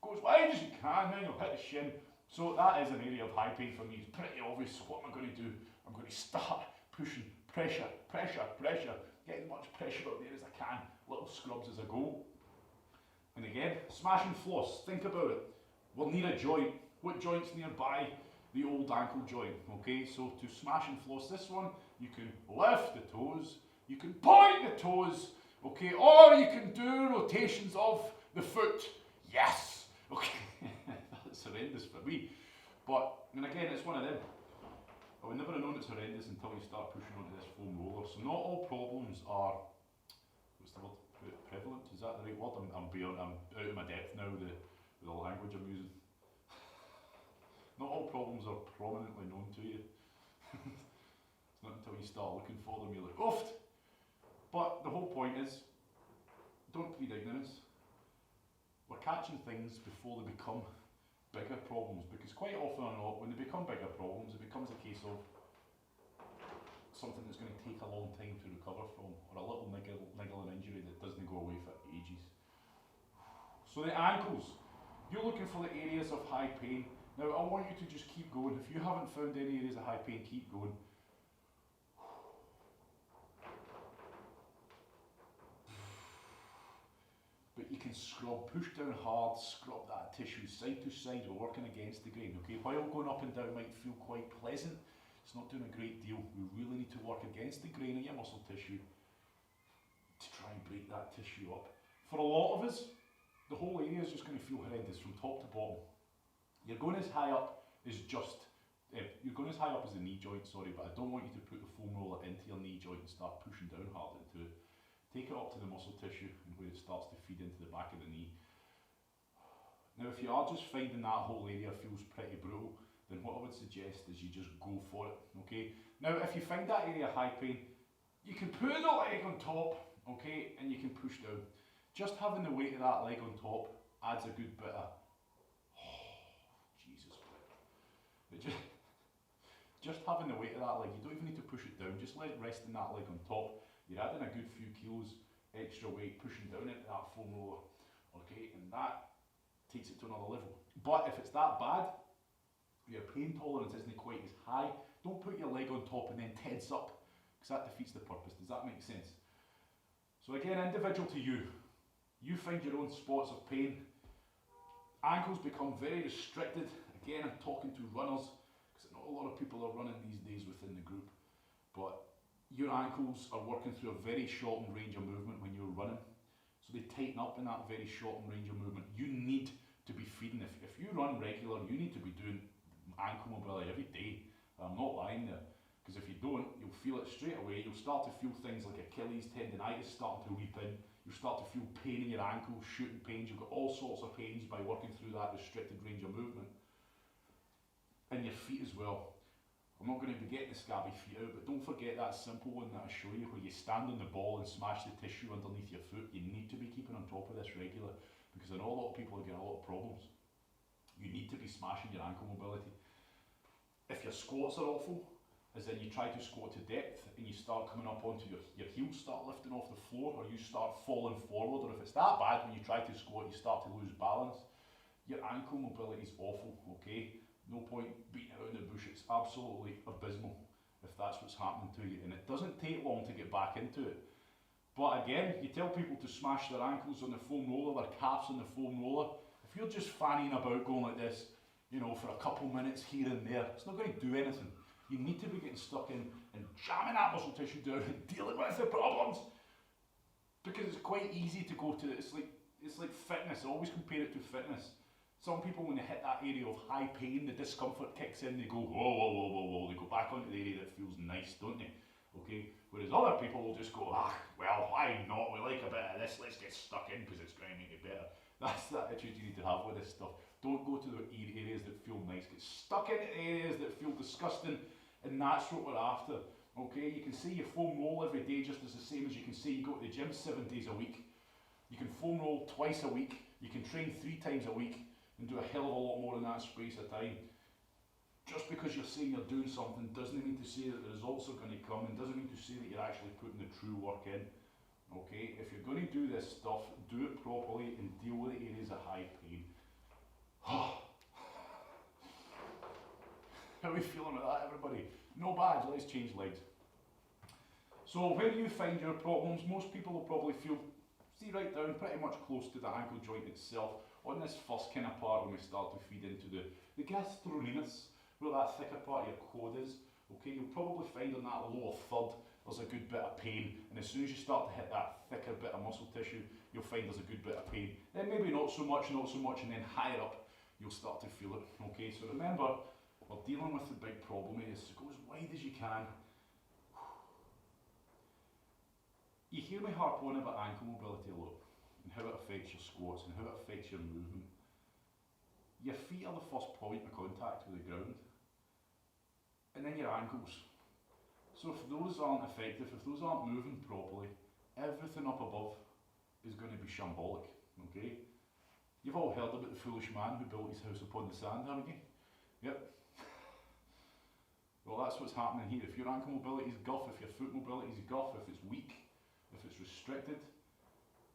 Go as wide as you can and then you'll hit the shin. So that is an area of high pain for me. It's pretty obvious. So what am I going to do? I'm going to start pushing, pressure, pressure, pressure. Get as much pressure up there as I can. Little scrubs as I go. And again, smash and floss. Think about it. We'll need a joint. What joint's nearby? The old ankle joint, okay? So to smash and floss this one, you can lift the toes, you can point the toes, okay? Or you can do rotations of the foot. Yes! Okay, that's horrendous for me. But, and again, it's one of them. I would never have known it's horrendous until you start pushing onto this foam roller. So not all problems are, what's the word? Prevalent? Is that the right word? I'm out of my depth now with the language I'm using. Not all problems are prominently known to you. It's not until you start looking for them you're like, oofed! But the whole point is, don't plead ignorance. We're catching things before they become bigger problems, because quite often or not, when they become bigger problems, it becomes a case of something that's going to take a long time to recover from, or a little niggling injury that doesn't go away for ages. So the ankles, you're looking for the areas of high pain. Now I want you to just keep going. If you haven't found any areas of high pain, keep going. But you can scrub, push down hard, scrub that tissue side to side. We're working against the grain, okay? While going up and down might feel quite pleasant, it's not doing a great deal. We really need to work against the grain of your muscle tissue to try and break that tissue up. For a lot of us, the whole area is just going to feel horrendous from top to bottom. You're going as high up as you're going as high up as the knee joint, sorry, but I don't want you to put the foam roller into your knee joint and start pushing down hard into it. Take it up to the muscle tissue and where it starts to feed into the back of the knee. Now if you are just finding that whole area feels pretty brutal, then what I would suggest is you just go for it, okay? Now if you find that area high pain, you can put the leg on top, okay, and you can push down. Just having the weight of that leg on top adds a good bit of just having the weight of that leg, you don't even need to push it down, just let it rest in that leg on top. You're adding a good few kilos extra weight pushing down into that foam roller, okay, and that takes it to another level. But if it's that bad, your pain tolerance isn't quite as high, don't put your leg on top and then tense up, because that defeats the purpose. Does that make sense? So again, individual to you. You find your own spots of pain. Ankles become very restricted. Again, I'm talking to runners, because not a lot of people are running these days within the group, but your ankles are working through a very shortened range of movement when you're running. So they tighten up in that very shortened range of movement. You need to be feeding. If you run regular, you need to be doing ankle mobility every day. I'm not lying there, because if you don't, you'll feel it straight away. You'll start to feel things like Achilles tendonitis starting to weep in. You'll start to feel pain in your ankles, shooting pains. You've got all sorts of pains by working through that restricted range of movement. And your feet as well. I'm not going to be getting the scabby feet out, but don't forget that simple one that I show you where you stand on the ball and smash the tissue underneath your foot. You need to be keeping on top of this regular, because I know a lot of people are getting a lot of problems. You need to be smashing your ankle mobility. If your squats are awful, as in you try to squat to depth and you start coming up onto your heels start lifting off the floor, or you start falling forward, or if it's that bad when you try to squat you start to lose balance, your ankle mobility is awful, okay? No point beating around the bush, it's absolutely abysmal if that's what's happening to you, and it doesn't take long to get back into it. But again, you tell people to smash their ankles on the foam roller, their calves on the foam roller. If you're just fannying about going like this, you know, for a couple minutes here and there, it's not going to do anything. You need to be getting stuck in and jamming that muscle tissue down and dealing with the problems. Because it's quite easy to go to, it's like fitness. I always compare it to fitness. Some people, when they hit that area of high pain, the discomfort kicks in, they go, whoa, whoa, whoa, whoa, whoa, they go back onto the area that feels nice, don't they? Okay? Whereas other people will just go, well, why not? We like a bit of this, let's get stuck in because it's going to make it better. That's the attitude you need to have with this stuff. Don't go to the areas that feel nice, get stuck into areas that feel disgusting, and that's what we're after. Okay? You can say you foam roll every day just as the same as you can say you go to the gym 7 days a week. You can foam roll twice a week, you can train 3 times a week, and do a hell of a lot more in that space of time. Just because you're saying you're doing something doesn't mean to say that the results are going to come, and doesn't mean to say that you're actually putting the true work in. Okay, if you're going to do this stuff, do it properly and deal with the areas of high pain. How are we feeling with that, everybody? No badge, let's change legs. So where do you find your problems? Most people will probably feel, see right down, pretty much close to the ankle joint itself. On this first kind of part when we start to feed into the gastrocnemius, where that thicker part of your quad is, okay, you'll probably find on that lower third there's a good bit of pain, and as soon as you start to hit that thicker bit of muscle tissue, you'll find there's a good bit of pain. Then maybe not so much, and then higher up, you'll start to feel it, okay? So remember, we're dealing with the big problem here, so go as wide as you can. You hear me harp on about ankle mobility a lot, and how it affects your squats and how it affects your movement. Your feet are the first point of contact with the ground, and then your ankles. So if those aren't effective, if those aren't moving properly, everything up above is going to be shambolic, okay? You've all heard about the foolish man who built his house upon the sand, haven't you? Yep. Well, that's what's happening here. If your ankle mobility is guff, if your foot mobility is guff, if it's weak, if it's restricted,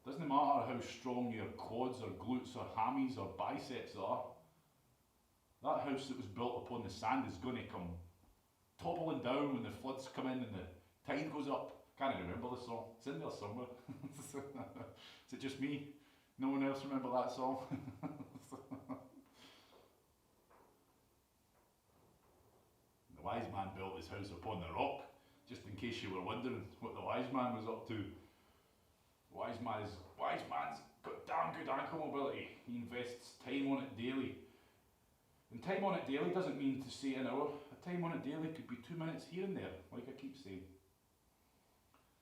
doesn't matter how strong your quads or glutes or hammies or biceps are, that house that was built upon the sand is going to come toppling down when the floods come in and the tide goes up. Can't even remember the song. It's in there somewhere. Is it just me? No one else remember that song? The wise man built his house upon the rock. Just in case you were wondering what the wise man was up to. Wise man's got damn good ankle mobility. He invests time on it daily. And time on it daily doesn't mean to say an hour. A time on it daily could be 2 minutes here and there, like I keep saying.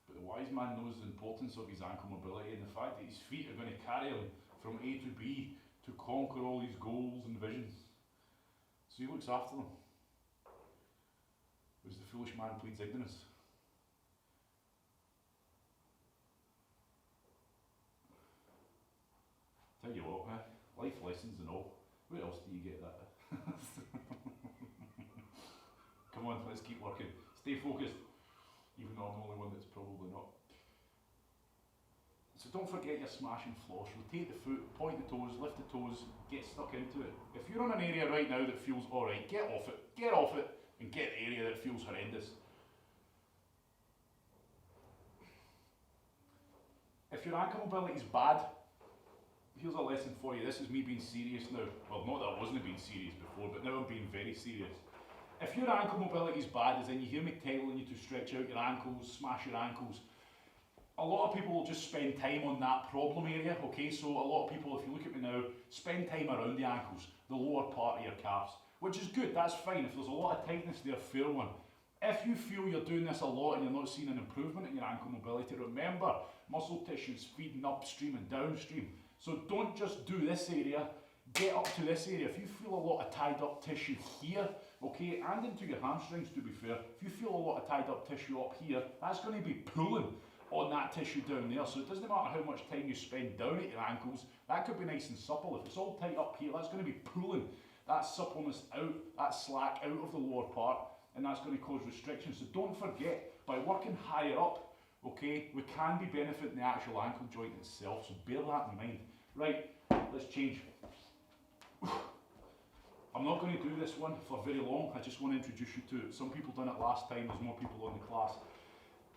But the wise man knows the importance of his ankle mobility and the fact that his feet are going to carry him from A to B to conquer all his goals and visions. So he looks after them. Whereas the foolish man pleads ignorance. Tell you what, life lessons and all. Where else do you get that? Come on, let's keep working. Stay focused. Even though I'm the only one that's probably not. don't forget your smash and floss. Rotate the foot, point the toes, lift the toes, get stuck into it. If you're on an area right now that feels alright, get off it, and get the area that feels horrendous. If your ankle mobility is bad, here's a lesson for you. This is me being serious now. Well, not that I wasn't being serious before, but now I'm being very serious. If your ankle mobility is bad, as in you hear me telling you to stretch out your ankles, smash your ankles, a lot of people will just spend time on that problem area, okay? So a lot of people, if you look at me now, spend time around the ankles, the lower part of your calves, which is good, that's fine. If there's a lot of tightness there, fair one. If you feel you're doing this a lot and you're not seeing an improvement in your ankle mobility, remember, muscle tissue is feeding upstream and downstream. So don't just do this area, get up to this area. If you feel a lot of tied up tissue here, okay, and into your hamstrings to be fair, if you feel a lot of tied up tissue up here, that's going to be pulling on that tissue down there. So it doesn't matter how much time you spend down at your ankles, that could be nice and supple. If it's all tight up here, that's going to be pulling that suppleness out, that slack out of the lower part, and that's going to cause restrictions. So don't forget, by working higher up, okay, we can be benefiting the actual ankle joint itself, so bear that in mind. Right, let's change. I'm not going to do this one for very long, I just want to introduce you to it. Some people done it last time, there's more people on the class.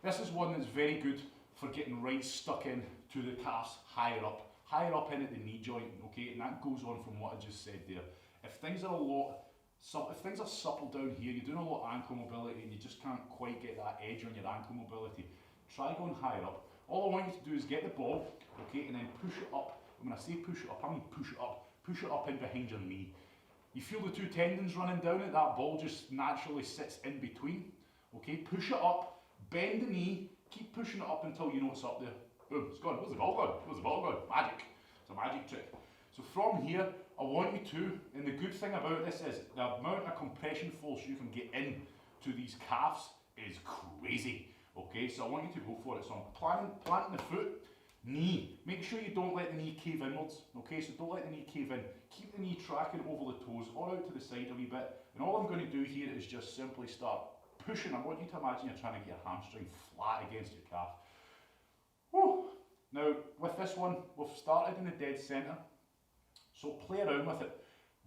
This is one that's very good for getting right stuck in to the calves higher up in at the knee joint, okay, and that goes on from what I just said there. If things are supple down here, you're doing a lot of ankle mobility and you just can't quite get that edge on your ankle mobility, try going higher up. All I want you to do is get the ball, okay, and then push it up. And when I say push it up, I mean push it up in behind your knee. You feel the two tendons running down it, that ball just naturally sits in between, okay, push it up, bend the knee, keep pushing it up until you know it's up there. Boom, it's gone. Where's the ball gone? Where's the ball gone? Magic. It's a magic trick. So from here, I want you to, and the good thing about this is the amount of compression force you can get in to these calves is crazy. Okay, so I want you to go for it. So I'm planting the foot, knee. Make sure you don't let the knee cave inwards. Okay, so don't let the knee cave in. Keep the knee tracking over the toes or out to the side a wee bit. And all I'm going to do here is just simply start pushing. I want you to imagine you're trying to get your hamstring flat against your calf. Whew. Now, with this one, we've started in the dead centre. So play around with it.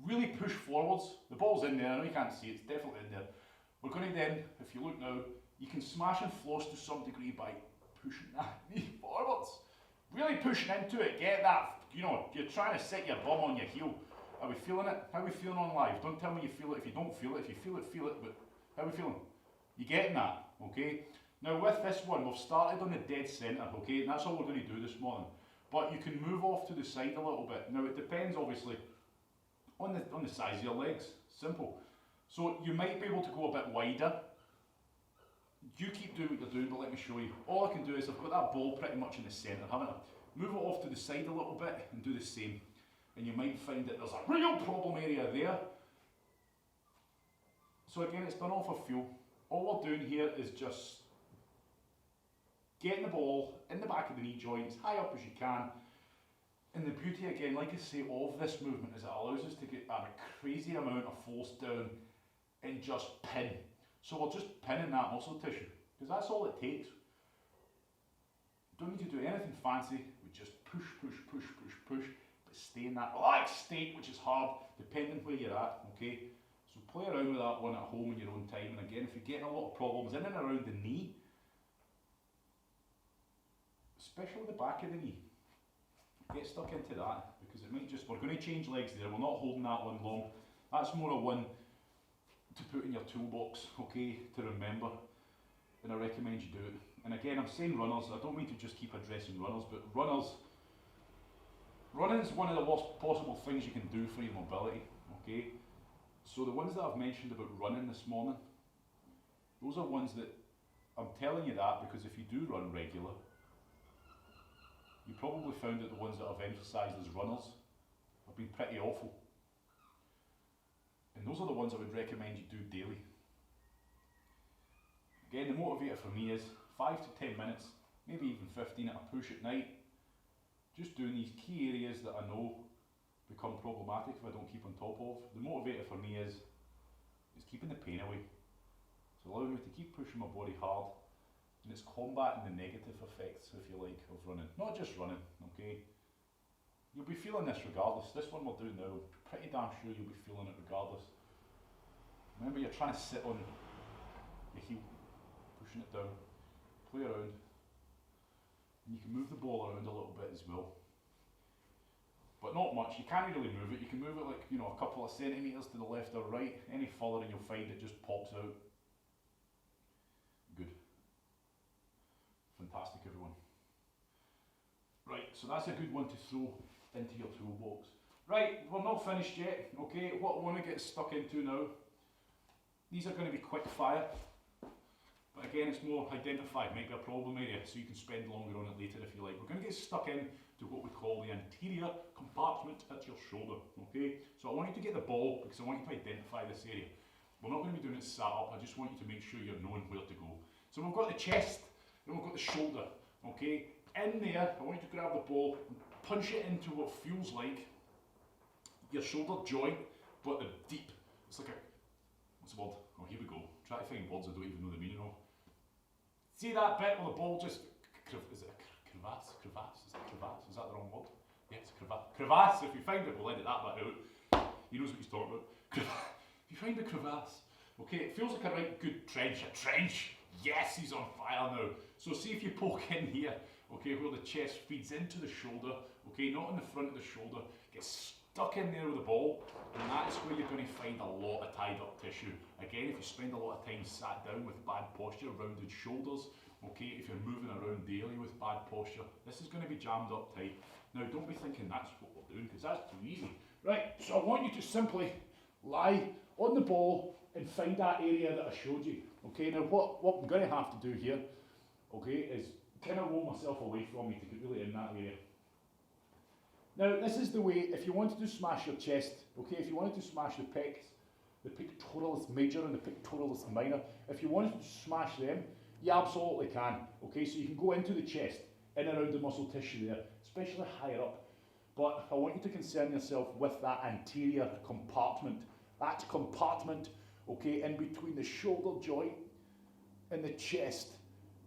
Really push forwards. The ball's in there. I know you can't see it. It's definitely in there. We're going to then, if you look now, you can smash and floss to some degree by pushing that knee forwards. Really pushing into it. Get that, you know, you're trying to set your bum on your heel. Are we feeling it? How are we feeling on live? Don't tell me you feel it if you don't feel it. If you feel it, but how are we feeling? You getting that? Okay? Now with this one, we've started on the dead centre, okay? And that's all we're going to do this morning. But you can move off to the side a little bit. Now it depends obviously on the size of your legs. Simple. So you might be able to go a bit wider. You keep doing what you're doing, but let me show you. All I can do is I've got that ball pretty much in the centre, haven't I? Move it off to the side a little bit and do the same. And you might find that there's a real problem area there. So again, it's done all for fuel. All we're doing here is just getting the ball in the back of the knee joint as high up as you can. And the beauty again, like I say, of this movement is it allows us to get a crazy amount of force down and just pin. So we're just pinning that muscle tissue, because that's all it takes. Don't need to do anything fancy, we just push, but stay in that relaxed state, which is hard, depending where you're at, okay? So play around with that one at home in your own time, and again, if you're getting a lot of problems in and around the knee, especially the back of the knee, get stuck into that, because it might just, we're going to change legs there, we're not holding that one long. That's more a one to put in your toolbox, okay, to remember, and I recommend you do it. And again, I'm saying runners, I don't mean to just keep addressing runners, but running is one of the worst possible things you can do for your mobility, okay? So the ones that I've mentioned about running this morning, those are ones that, I'm telling you that because if you do run regular, you probably found that the ones that I've emphasised as runners have been pretty awful. And those are the ones I would recommend you do daily. Again, the motivator for me is 5 to 10 minutes, maybe even 15 at a push at night. Just doing these key areas that I know become problematic if I don't keep on top of. The motivator for me is keeping the pain away. It's allowing me to keep pushing my body hard and it's combating the negative effects, if you like, of running. Not just running, okay? You'll be feeling this regardless. This one we're doing now, I'm pretty damn sure you'll be feeling it regardless. Remember, you're trying to sit on your heel, pushing it down, play around, and you can move the ball around a little bit as well. But not much, you can't really move it. You can move it like, a couple of centimetres to the left or right. Any further and you'll find it just pops out. Good. Fantastic, everyone. Right, so that's a good one to throw into your toolbox. Right, we're not finished yet, okay? What I want to get stuck into now, these are going to be quick fire. But again, it's more identified, might be a problem area, so you can spend longer on it later if you like. We're going to get stuck in to what we call the anterior compartment at your shoulder, okay? So I want you to get the ball, because I want you to identify this area. We're not going to be doing it sat up, I just want you to make sure you're knowing where to go. So we've got the chest, and we've got the shoulder, okay? In there, I want you to grab the ball and punch it into what feels like your shoulder joint, but the deep, it's like a, what's the word? Oh, here we go. Try to find words I don't even know the meaning of. See that bit where the ball just, is it a crevasse? Crevasse? Is it crevasse? Is that the wrong word? Yeah, it's a crevasse. Crevasse, if you find it, we'll edit that bit out. He knows what he's talking about. If you find the crevasse, okay, it feels like a right good trench. A trench! Yes, he's on fire now. So see if you poke in here, okay, where the chest feeds into the shoulder, okay, not in the front of the shoulder, gets stuck in there with the ball, and that is where you're going to find a lot of tied up tissue. Again, if you spend a lot of time sat down with bad posture, rounded shoulders, okay, if you're moving around daily with bad posture, this is going to be jammed up tight. Now, don't be thinking that's what we're doing, because that's too easy. Right, so I want you to simply lie on the ball and find that area that I showed you. Okay, now what I'm going to have to do here, okay, is kind of roll myself away from you to get really in that area. Now, this is the way, if you wanted to smash your chest, okay, if you wanted to smash the pecs, the pectoralis major and the pectoralis minor, if you wanted to smash them, you absolutely can. Okay, so you can go into the chest, in and around the muscle tissue there, especially higher up. But I want you to concern yourself with that anterior compartment. That compartment, okay, in between the shoulder joint and the chest.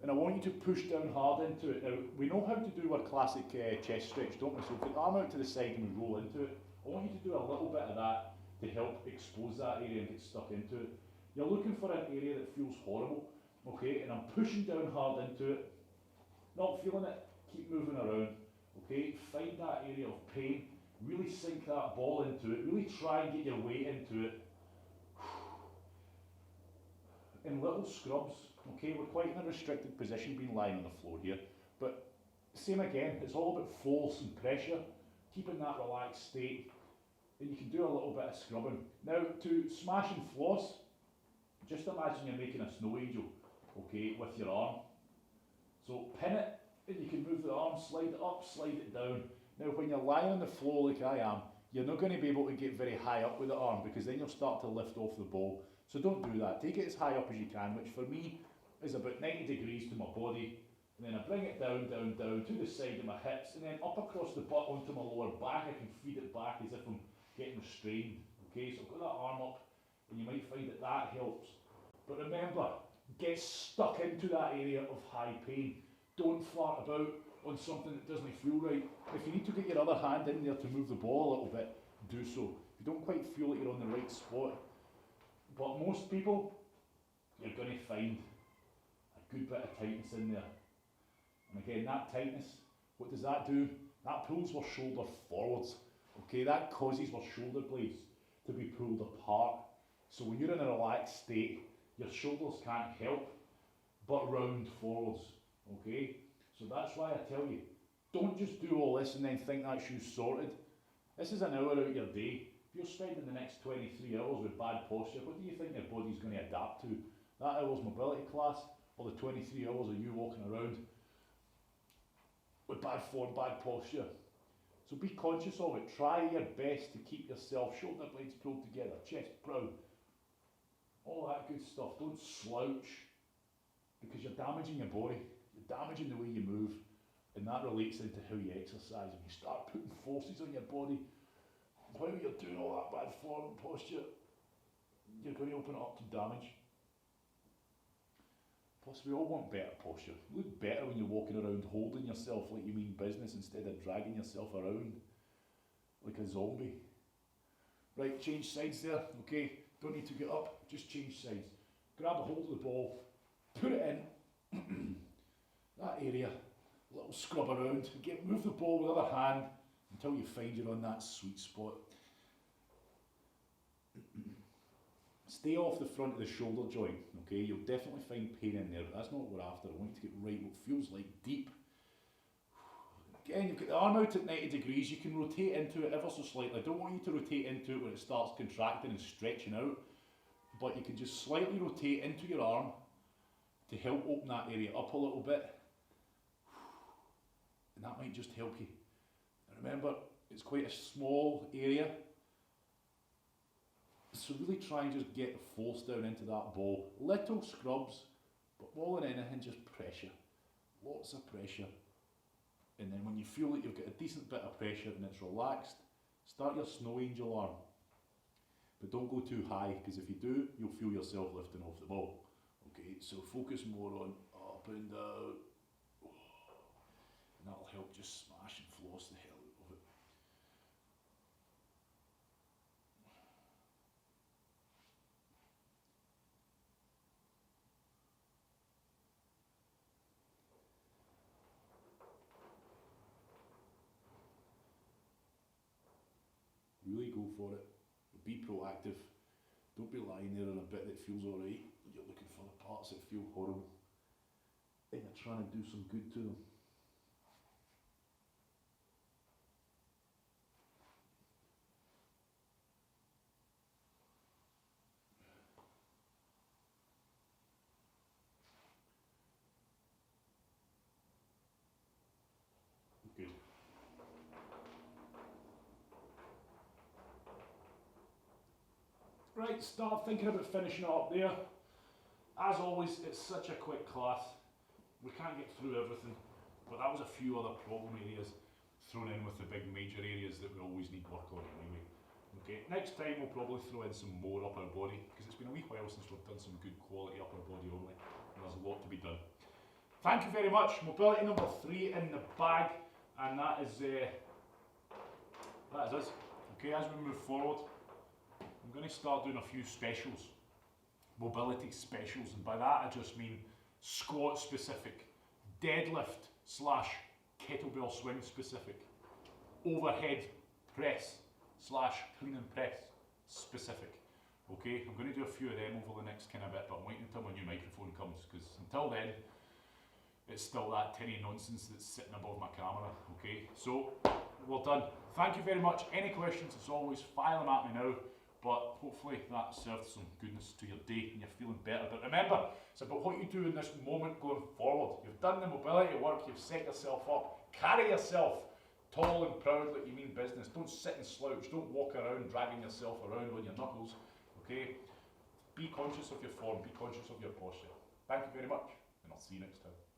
And I want you to push down hard into it. Now, we know how to do our classic chest stretch, don't we? So put the arm out to the side and we roll into it. I want you to do a little bit of that to help expose that area and get stuck into it. You're looking for an area that feels horrible, okay? And I'm pushing down hard into it. Not feeling it, keep moving around, okay? Find that area of pain. Really sink that ball into it. Really try and get your weight into it. In little scrubs, okay, we're quite in a restricted position being lying on the floor here, but same again, it's all about force and pressure, keeping that relaxed state, and you can do a little bit of scrubbing. Now, to smash and floss, just imagine you're making a snow angel, okay, with your arm. So pin it, and you can move the arm, slide it up, slide it down. Now, when you're lying on the floor like I am, you're not going to be able to get very high up with the arm, because then you'll start to lift off the ball. So don't do that. Take it as high up as you can, which for me is about 90 degrees to my body. And then I bring it down, down, down to the side of my hips, and then up across the butt onto my lower back. I can feed it back as if I'm getting restrained. Okay, so I've got that arm up, and you might find that that helps. But remember, get stuck into that area of high pain. Don't fart about on something that doesn't feel right. If you need to get your other hand in there to move the ball a little bit, do so. If you don't quite feel like you're on the right spot, but most people, you're going to find a good bit of tightness in there. And again, that tightness, what does that do? That pulls our shoulder forwards. Okay, that causes our shoulder blades to be pulled apart. So when you're in a relaxed state, your shoulders can't help but round forwards. Okay, so that's why I tell you, don't just do all this and then think that's you sorted. This is an hour out of your day. If you're spending the next 23 hours with bad posture, what do you think your body's going to adapt to? That hour's mobility class, or the 23 hours of you walking around with bad form, bad posture? So be conscious of it. Try your best to keep yourself, shoulder blades pulled together, chest proud, all that good stuff. Don't slouch, because you're damaging your body, you're damaging the way you move, and that relates into how you exercise. When you start putting forces on your body, while you're doing all that bad form and posture, you're going to open it up to damage. Plus, we all want better posture. You look better when you're walking around holding yourself like you mean business instead of dragging yourself around like a zombie. Right, change sides there, okay? Don't need to get up, just change sides. Grab a hold of the ball, put it in, that area, a little scrub around, move the ball with the other hand until you find you're on that sweet spot. Stay off the front of the shoulder joint, okay? You'll definitely find pain in there, but that's not what we're after. I want you to get right what feels like deep. Again, you've got the arm out at 90 degrees, you can rotate into it ever so slightly. I don't want you to rotate into it when it starts contracting and stretching out, but you can just slightly rotate into your arm to help open that area up a little bit. And that might just help you. And remember, it's quite a small area, so really try and just get the force down into that ball. Little scrubs, but more than anything, just pressure. Lots of pressure. And then when you feel that you've got a decent bit of pressure and it's relaxed, start your snow angel arm. But don't go too high, because if you do, you'll feel yourself lifting off the ball. Okay, so focus more on up and down. And that'll help just smash and floss the hell out of it. Really go for it. Be proactive. Don't be lying there on a bit that feels alright. You're looking for the parts that feel horrible. And you're trying to do some good to them. Good. Right, start thinking about finishing up there. As always, it's such a quick class. We can't get through everything, but that was a few other problem areas thrown in with the big major areas that we always need work on anyway. Okay, next time we'll probably throw in some more upper body, because it's been a wee while since we've done some good quality upper body only, and there's a lot to be done. Thank you very much. Mobility number 3 in the bag, and that is us. Okay, as we move forward, I'm going to start doing a few specials, mobility specials, and by that I just mean squat specific, deadlift / kettlebell swing specific, overhead press / clean and press specific. Okay, I'm going to do a few of them over the next kind of bit, but I'm waiting until my new microphone comes, because until then it's still that tinny nonsense that's sitting above my camera. Okay, so we're done. Thank you very much. Any questions, as always, fire them at me now. But hopefully that served some goodness to your day and you're feeling better. But remember, it's about what you do in this moment going forward. You've done the mobility work, you've set yourself up. Carry yourself tall and proud like you mean business. Don't sit and slouch. Don't walk around dragging yourself around on your knuckles. Okay? Be conscious of your form. Be conscious of your posture. Thank you very much, and I'll see you next time.